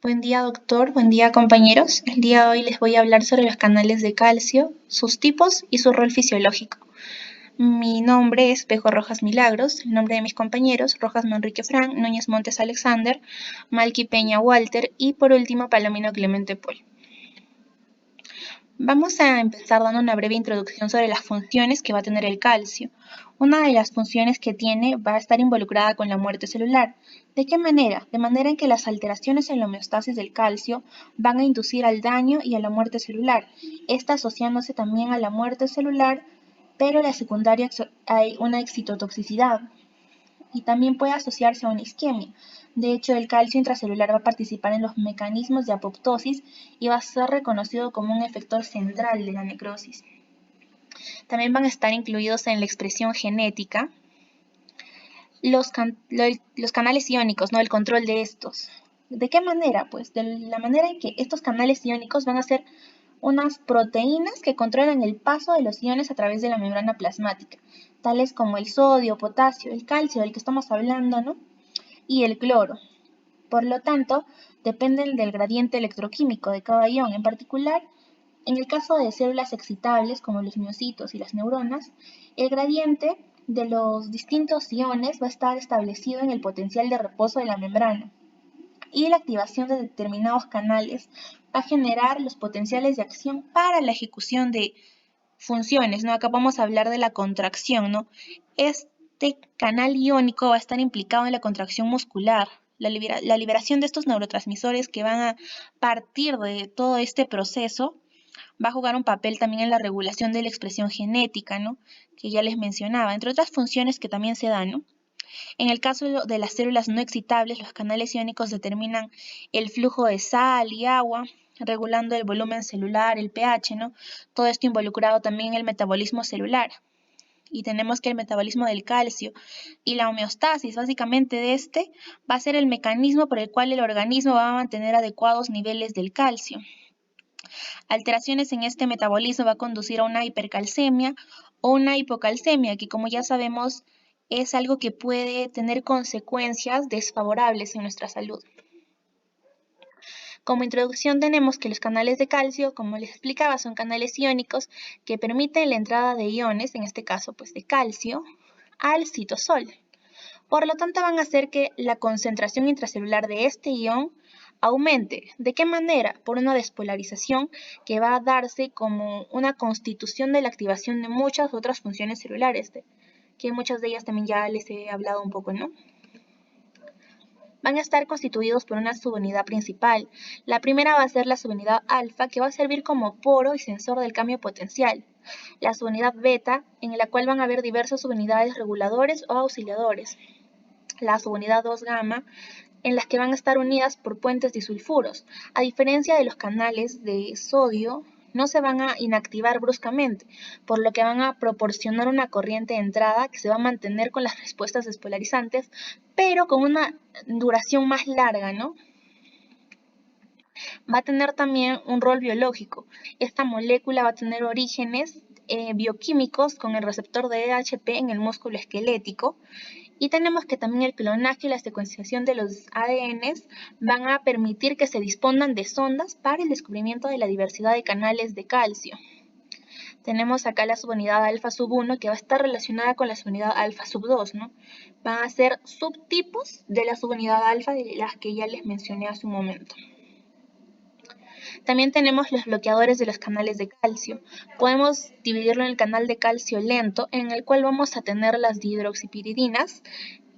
Buen día, doctor. Buen día, compañeros. El día de hoy les voy a hablar sobre los canales de calcio, sus tipos y su rol fisiológico. Mi nombre es Pejo Rojas Milagros. El nombre de mis compañeros: Rojas Manrique Fran, Núñez Montes Alexander, Malqui Peña Walter y por último Palomino Clemente Paul. Vamos a empezar dando una breve introducción sobre las funciones que va a tener el calcio. Una de las funciones que tiene va a estar involucrada con la muerte celular. ¿De qué manera? De manera en que las alteraciones en la homeostasis del calcio van a inducir al daño y a la muerte celular, esta asociándose también a la muerte celular, pero la secundaria hay una excitotoxicidad y también puede asociarse a una isquemia. De hecho, el calcio intracelular va a participar en los mecanismos de apoptosis y va a ser reconocido como un efector central de la necrosis. También van a estar incluidos en la expresión genética los canales iónicos, ¿no? El control de estos. ¿De qué manera? Pues de la manera en que estos canales iónicos van a ser unas proteínas que controlan el paso de los iones a través de la membrana plasmática, tales como el sodio, potasio, el calcio del que estamos hablando, ¿no? Y el cloro. Por lo tanto, dependen del gradiente electroquímico de cada ion. En particular, en el caso de células excitables como los miocitos y las neuronas, el gradiente de los distintos iones va a estar establecido en el potencial de reposo de la membrana, y la activación de determinados canales va a generar los potenciales de acción para la ejecución de funciones, ¿no? Acá vamos a hablar de la contracción, ¿no? Este canal iónico va a estar implicado en la contracción muscular, la liberación de estos neurotransmisores que van a partir de todo este proceso. Va a jugar un papel también en la regulación de la expresión genética, ¿no? Que ya les mencionaba, entre otras funciones que también se dan, ¿no? En el caso de las células no excitables, los canales iónicos determinan el flujo de sal y agua, regulando el volumen celular, el pH, ¿no? Todo esto involucrado también en el metabolismo celular. Y tenemos que el metabolismo del calcio y la homeostasis, básicamente de este, va a ser el mecanismo por el cual el organismo va a mantener adecuados niveles del calcio. Alteraciones en este metabolismo va a conducir a una hipercalcemia o una hipocalcemia, que como ya sabemos es algo que puede tener consecuencias desfavorables en nuestra salud. Como introducción tenemos que los canales de calcio, como les explicaba, son canales iónicos que permiten la entrada de iones, en este caso pues de calcio, al citosol. Por lo tanto van a hacer que la concentración intracelular de este ion aumente. ¿De qué manera? Por una despolarización que va a darse como una constitución de la activación de muchas otras funciones celulares, que muchas de ellas también ya les he hablado un poco, ¿no? Van a estar constituidos por una subunidad principal. La primera va a ser la subunidad alfa, que va a servir como poro y sensor del cambio potencial. La subunidad beta, en la cual van a haber diversas subunidades reguladores o auxiliadores. La subunidad 2 gamma, en las que van a estar unidas por puentes disulfuros. A diferencia de los canales de sodio, no se van a inactivar bruscamente, por lo que van a proporcionar una corriente de entrada que se va a mantener con las respuestas despolarizantes, pero con una duración más larga, ¿no? Va a tener también un rol biológico. Esta molécula va a tener orígenes bioquímicos con el receptor de EHP en el músculo esquelético. Y tenemos que también el clonaje y la secuenciación de los ADNs van a permitir que se dispongan de sondas para el descubrimiento de la diversidad de canales de calcio. Tenemos acá la subunidad alfa sub 1 que va a estar relacionada con la subunidad alfa sub 2, ¿no? Van a ser subtipos de la subunidad alfa de las que ya les mencioné hace un momento. También tenemos los bloqueadores de los canales de calcio. Podemos dividirlo en el canal de calcio lento, en el cual vamos a tener las dihidroxipiridinas,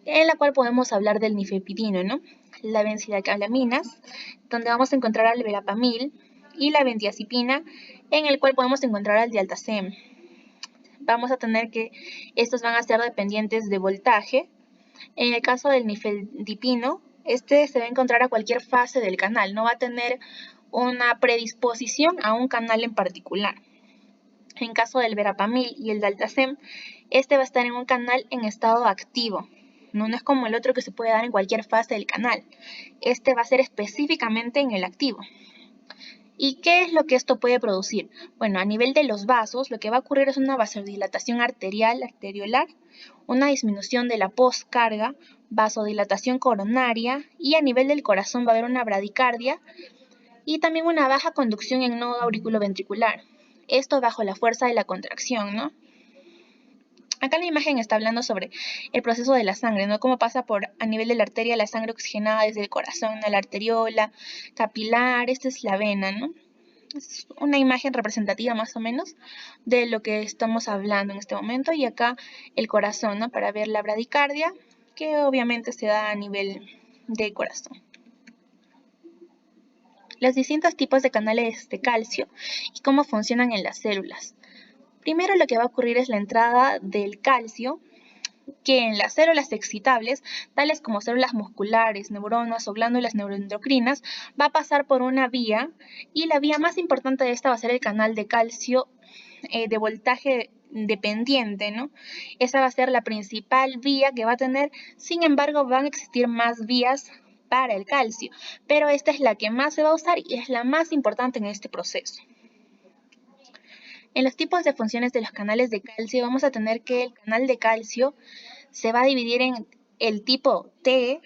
en la cual podemos hablar del nifepidino, ¿no? La benzidicalaminas, donde vamos a encontrar al verapamil, y la benzodiazepina, en el cual podemos encontrar al dialtazem. Vamos a tener que estos van a ser dependientes de voltaje. En el caso del nifedipino, este se va a encontrar a cualquier fase del canal, no va a tener una predisposición a un canal en particular. En caso del verapamil y el daltazem, este va a estar en un canal en estado activo. No es como el otro que se puede dar en cualquier fase del canal. Este va a ser específicamente en el activo. ¿Y qué es lo que esto puede producir? Bueno, a nivel de los vasos, lo que va a ocurrir es una vasodilatación arteriolar, una disminución de la postcarga, vasodilatación coronaria y a nivel del corazón va a haber una bradicardia y también una baja conducción en nodo auriculoventricular. Esto bajo la fuerza de la contracción, ¿no? Acá la imagen está hablando sobre el proceso de la sangre, ¿no? Cómo pasa por a nivel de la arteria la sangre oxigenada desde el corazón a la arteriola capilar, esta es la vena, ¿no? Es una imagen representativa más o menos de lo que estamos hablando en este momento y acá el corazón, ¿no? Para ver la bradicardia, que obviamente se da a nivel del corazón. Los distintos tipos de canales de calcio y cómo funcionan en las células. Primero lo que va a ocurrir es la entrada del calcio, que en las células excitables, tales como células musculares, neuronas o glándulas neuroendocrinas, va a pasar por una vía y la vía más importante de esta va a ser el canal de calcio de voltaje dependiente, ¿no? Esa va a ser la principal vía que va a tener, sin embargo, van a existir más vías para el calcio, pero esta es la que más se va a usar y es la más importante en este proceso. En los tipos de funciones de los canales de calcio vamos a tener que el canal de calcio se va a dividir en el tipo T,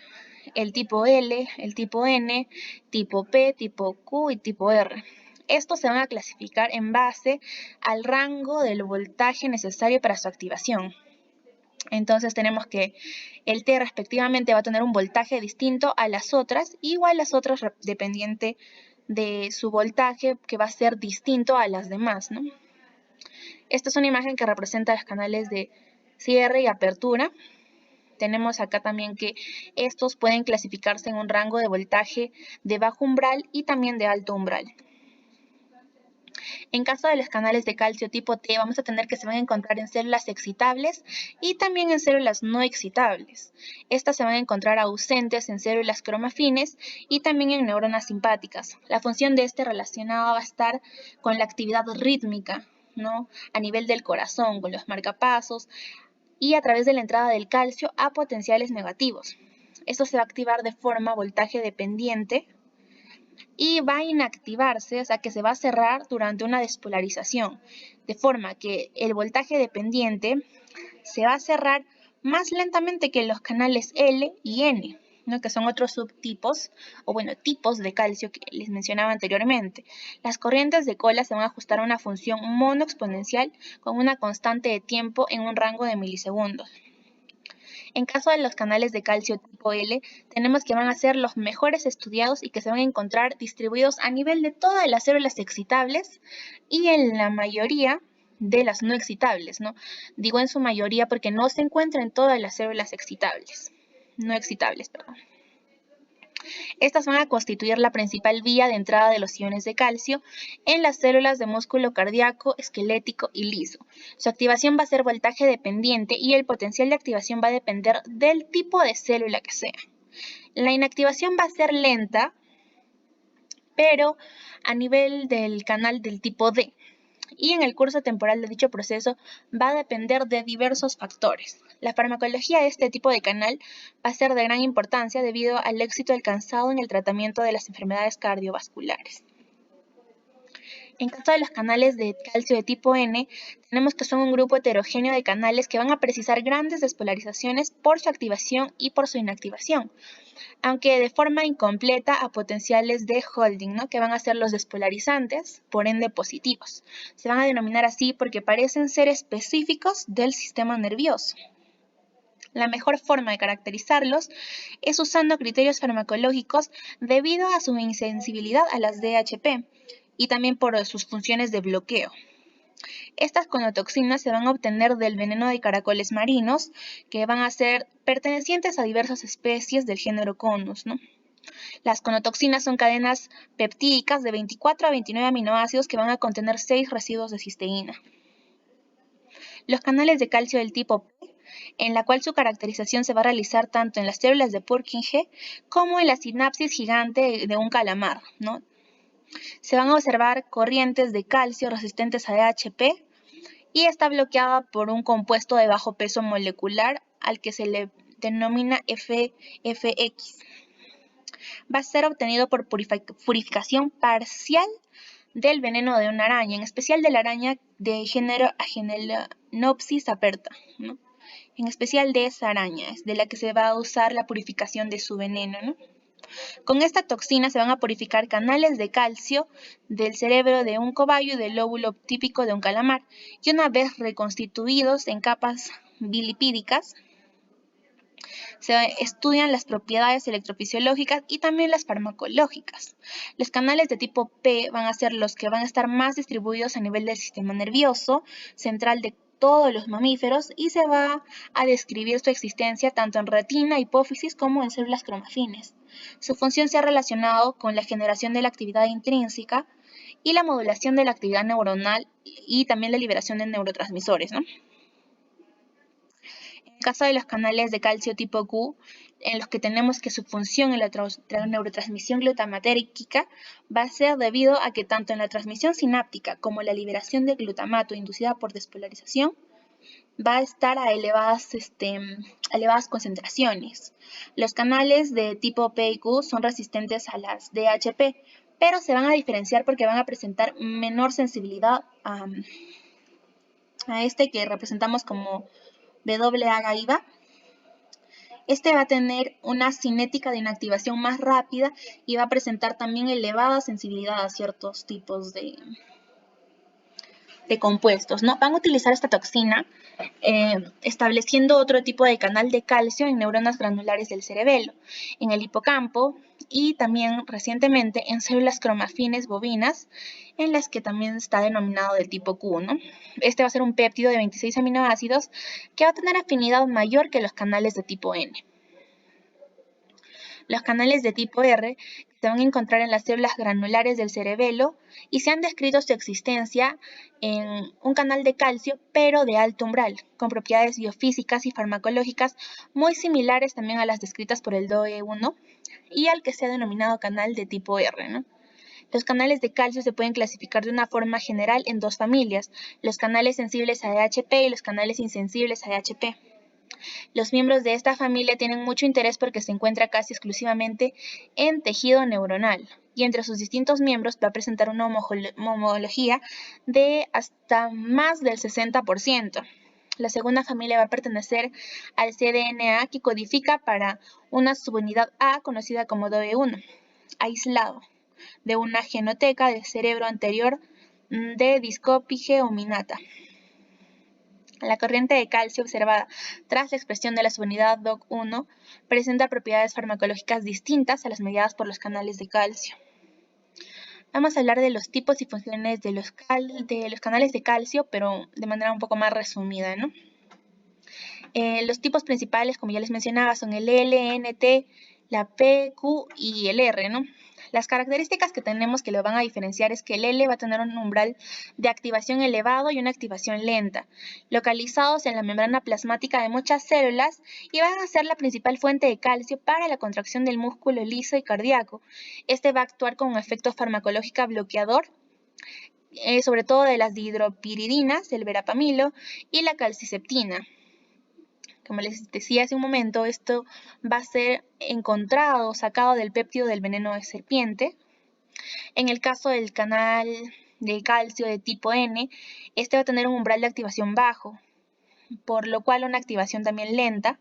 el tipo L, el tipo N, tipo P, tipo Q y tipo R. Estos se van a clasificar en base al rango del voltaje necesario para su activación. Entonces tenemos que el T respectivamente va a tener un voltaje distinto a las otras, igual las otras dependiente de su voltaje que va a ser distinto a las demás, ¿no? Esta es una imagen que representa los canales de cierre y apertura. Tenemos acá también que estos pueden clasificarse en un rango de voltaje de bajo umbral y también de alto umbral. En caso de los canales de calcio tipo T, vamos a tener que se van a encontrar en células excitables y también en células no excitables. Estas se van a encontrar ausentes en células cromafines y también en neuronas simpáticas. La función de este relacionado va a estar con la actividad rítmica, ¿no? A nivel del corazón, con los marcapasos y a través de la entrada del calcio a potenciales negativos. Esto se va a activar de forma voltaje dependiente y va a inactivarse, o sea que se va a cerrar durante una despolarización, de forma que el voltaje dependiente se va a cerrar más lentamente que los canales L y N, ¿no? Que son otros subtipos, o bueno, tipos de calcio que les mencionaba anteriormente. Las corrientes de cola se van a ajustar a una función monoexponencial con una constante de tiempo en un rango de milisegundos. En caso de los canales de calcio tipo L, tenemos que van a ser los mejores estudiados y que se van a encontrar distribuidos a nivel de todas las células excitables y en la mayoría de las no excitables, ¿no? Digo en su mayoría porque no se encuentra en todas las células excitables, no excitables, perdón. Estas van a constituir la principal vía de entrada de los iones de calcio en las células de músculo cardíaco, esquelético y liso. Su activación va a ser voltaje dependiente y el potencial de activación va a depender del tipo de célula que sea. La inactivación va a ser lenta, pero a nivel del canal del tipo D. Y en el curso temporal de dicho proceso va a depender de diversos factores. La farmacología de este tipo de canal va a ser de gran importancia debido al éxito alcanzado en el tratamiento de las enfermedades cardiovasculares. En caso de los canales de calcio de tipo N, tenemos que son un grupo heterogéneo de canales que van a precisar grandes despolarizaciones por su activación y por su inactivación, aunque de forma incompleta a potenciales de Holding, ¿no? Que van a ser los despolarizantes, por ende positivos. Se van a denominar así porque parecen ser específicos del sistema nervioso. La mejor forma de caracterizarlos es usando criterios farmacológicos debido a su insensibilidad a las DHP y también por sus funciones de bloqueo. Estas conotoxinas se van a obtener del veneno de caracoles marinos, que van a ser pertenecientes a diversas especies del género Conus, ¿no? Las conotoxinas son cadenas peptídicas de 24 a 29 aminoácidos que van a contener 6 residuos de cisteína. Los canales de calcio del tipo P, en la cual su caracterización se va a realizar tanto en las células de Purkinje como en la sinapsis gigante de un calamar, ¿no? Se van a observar corrientes de calcio resistentes a DHP y está bloqueada por un compuesto de bajo peso molecular al que se le denomina FFX. va a ser obtenido por purificación parcial del veneno de una araña, en especial de la araña de género Agenelopsis aperta, ¿no? En especial de esa araña, es de la que se va a usar la purificación de su veneno, ¿no? Con esta toxina se van a purificar canales de calcio del cerebro de un cobayo y del lóbulo típico de un calamar, y una vez reconstituidos en capas bilipídicas, se estudian las propiedades electrofisiológicas y también las farmacológicas. Los canales de tipo P van a ser los que van a estar más distribuidos a nivel del sistema nervioso central de todos los mamíferos y se va a describir su existencia tanto en retina, hipófisis como en células cromafines. Su función se ha relacionado con la generación de la actividad intrínseca y la modulación de la actividad neuronal y también la liberación de neurotransmisores, ¿no? En el caso de los canales de calcio tipo Q, en los que tenemos que su función en la neurotransmisión glutamatérgica va a ser debido a que tanto en la transmisión sináptica como la liberación de glutamato inducida por despolarización va a estar a elevadas concentraciones. Los canales de tipo P y Q son resistentes a las DHP, pero se van a diferenciar porque van a presentar menor sensibilidad a este que representamos como WA-GAIBA. Este va a tener una cinética de inactivación más rápida y va a presentar también elevada sensibilidad a ciertos tipos de compuestos, ¿no? Van a utilizar esta toxina estableciendo otro tipo de canal de calcio en neuronas granulares del cerebelo, en el hipocampo y también recientemente en células cromafines bovinas, en las que también está denominado del tipo Q, ¿no? Este va a ser un péptido de 26 aminoácidos que va a tener afinidad mayor que los canales de tipo N. Los canales de tipo R se van a encontrar en las células granulares del cerebelo y se han descrito su existencia en un canal de calcio, pero de alto umbral, con propiedades biofísicas y farmacológicas muy similares también a las descritas por el DOE1 y al que se ha denominado canal de tipo R, ¿no? Los canales de calcio se pueden clasificar de una forma general en dos familias, los canales sensibles a DHP y los canales insensibles a DHP. Los miembros de esta familia tienen mucho interés porque se encuentra casi exclusivamente en tejido neuronal y entre sus distintos miembros va a presentar una homología de hasta más del 60%. La segunda familia va a pertenecer al cDNA que codifica para una subunidad A conocida como DOE1, aislado de una genoteca del cerebro anterior de Discopige hominata. La corriente de calcio observada tras la expresión de la subunidad DOC1 presenta propiedades farmacológicas distintas a las mediadas por los canales de calcio. Vamos a hablar de los tipos y funciones de los canales de calcio, pero de manera un poco más resumida, ¿no? Los tipos principales, como ya les mencionaba, son el L, N, T, la P, Q y el R, ¿no? Las características que tenemos que lo van a diferenciar es que el L va a tener un umbral de activación elevado y una activación lenta, localizados en la membrana plasmática de muchas células y van a ser la principal fuente de calcio para la contracción del músculo liso y cardíaco. Este va a actuar con un efecto farmacológico bloqueador, sobre todo de las dihidropiridinas, el verapamilo y la calciceptina. Como les decía hace un momento, esto va a ser encontrado, sacado del péptido del veneno de serpiente. En el caso del canal de calcio de tipo N, este va a tener un umbral de activación bajo, por lo cual una activación también lenta.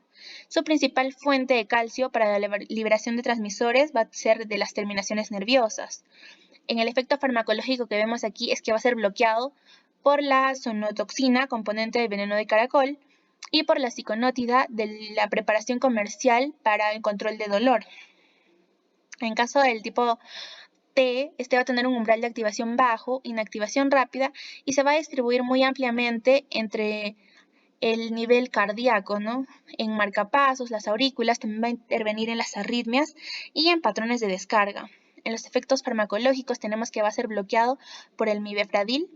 Su principal fuente de calcio para la liberación de transmisores va a ser de las terminaciones nerviosas. En el efecto farmacológico que vemos aquí es que va a ser bloqueado por la zoonotoxina, componente del veneno de caracol, y por la ciconótida de la preparación comercial para el control de dolor. En caso del tipo T, este va a tener un umbral de activación bajo, inactivación rápida y se va a distribuir muy ampliamente entre el nivel cardíaco, ¿no? En marcapasos, las aurículas, también va a intervenir en las arritmias y en patrones de descarga. En los efectos farmacológicos tenemos que va a ser bloqueado por el mivefradil,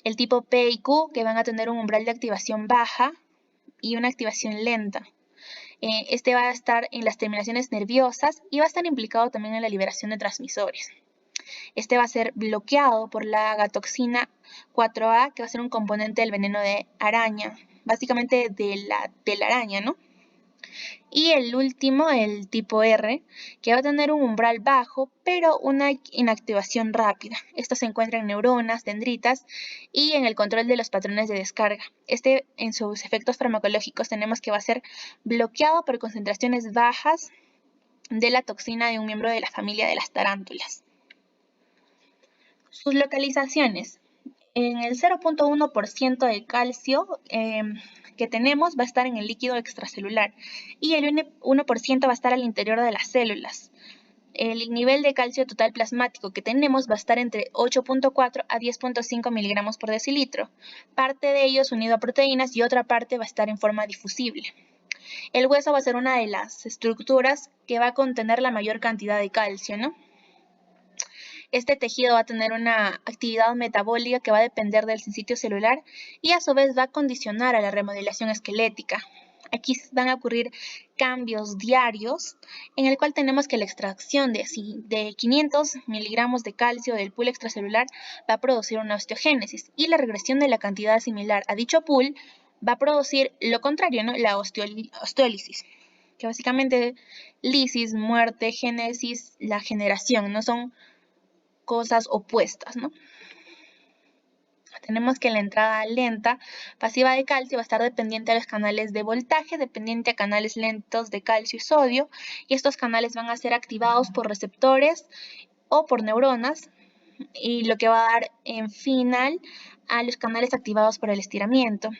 el tipo P y Q, que van a tener un umbral de activación baja y una activación lenta. Este va a estar en las terminaciones nerviosas y va a estar implicado también en la liberación de transmisores. Este va a ser bloqueado por la agatoxina 4A, que va a ser un componente del veneno de araña, básicamente de la telaraña, ¿no? Y el último, el tipo R, que va a tener un umbral bajo, pero una inactivación rápida. Esto se encuentra en neuronas, dendritas y en el control de los patrones de descarga. Este, en sus efectos farmacológicos, tenemos que va a ser bloqueado por concentraciones bajas de la toxina de un miembro de la familia de las tarántulas. Sus localizaciones. En el 0.1% de calcio que tenemos va a estar en el líquido extracelular y el 1% va a estar al interior de las células. El nivel de calcio total plasmático que tenemos va a estar entre 8.4 a 10.5 miligramos por decilitro. Parte de ellos unido a proteínas y otra parte va a estar en forma difusible. El hueso va a ser una de las estructuras que va a contener la mayor cantidad de calcio, ¿no? Este tejido va a tener una actividad metabólica que va a depender del sitio celular y a su vez va a condicionar a la remodelación esquelética. Aquí van a ocurrir cambios diarios en el cual tenemos que la extracción de 500 miligramos de calcio del pool extracelular va a producir una osteogénesis y la regresión de la cantidad similar a dicho pool va a producir lo contrario, ¿no? La osteólisis, que básicamente lisis, muerte, génesis, la generación, no son cosas opuestas, ¿no? Tenemos que la entrada lenta pasiva de calcio va a estar dependiente a los canales de voltaje, dependiente a canales lentos de calcio y sodio, y estos canales van a ser activados por receptores o por neuronas, y lo que va a dar en final a los canales activados por el estiramiento.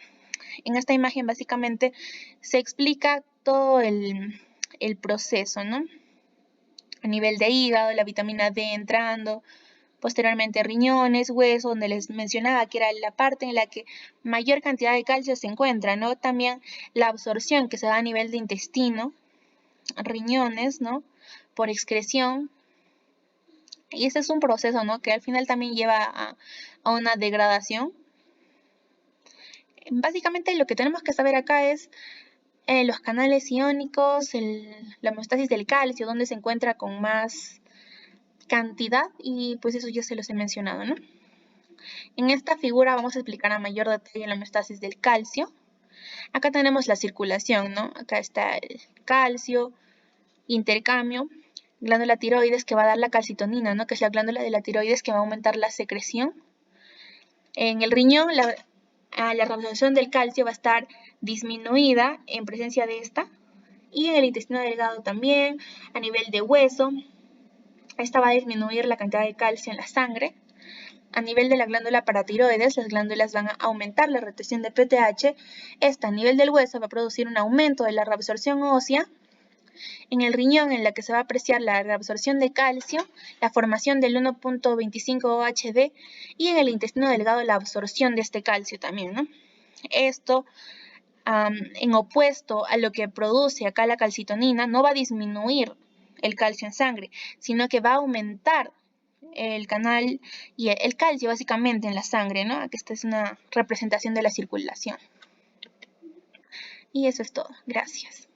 En esta imagen básicamente se explica todo el proceso, ¿no? A nivel de hígado, la vitamina D entrando, posteriormente riñones, hueso, donde les mencionaba que era la parte en la que mayor cantidad de calcio se encuentra, ¿no? También la absorción que se da a nivel de intestino, riñones, ¿no? Por excreción. Y ese es un proceso, ¿no? Que al final también lleva a una degradación. Básicamente lo que tenemos que saber acá es los canales iónicos, la homeostasis del calcio, donde se encuentra con más cantidad, y pues eso ya se los he mencionado, ¿no? En esta figura vamos a explicar a mayor detalle la homeostasis del calcio. Acá tenemos la circulación, ¿no? Acá está el calcio, intercambio, glándula tiroides que va a dar la calcitonina, ¿no? Que es la glándula de la tiroides que va a aumentar la secreción. En el riñón, la reabsorción del calcio va a estar disminuida en presencia de esta. Y en el intestino delgado también, a nivel de hueso, esta va a disminuir la cantidad de calcio en la sangre. A nivel de la glándula paratiroides, las glándulas van a aumentar la retención de PTH. Esta a nivel del hueso va a producir un aumento de la reabsorción ósea. En el riñón, en la que se va a apreciar la reabsorción de calcio, la formación del 1.25 OHD, y en el intestino delgado la absorción de este calcio también, ¿no? Esto, en opuesto a lo que produce acá la calcitonina, no va a disminuir el calcio en sangre, sino que va a aumentar el canal y el calcio básicamente en la sangre, ¿no? Aquí esta es una representación de la circulación. Y eso es todo. Gracias.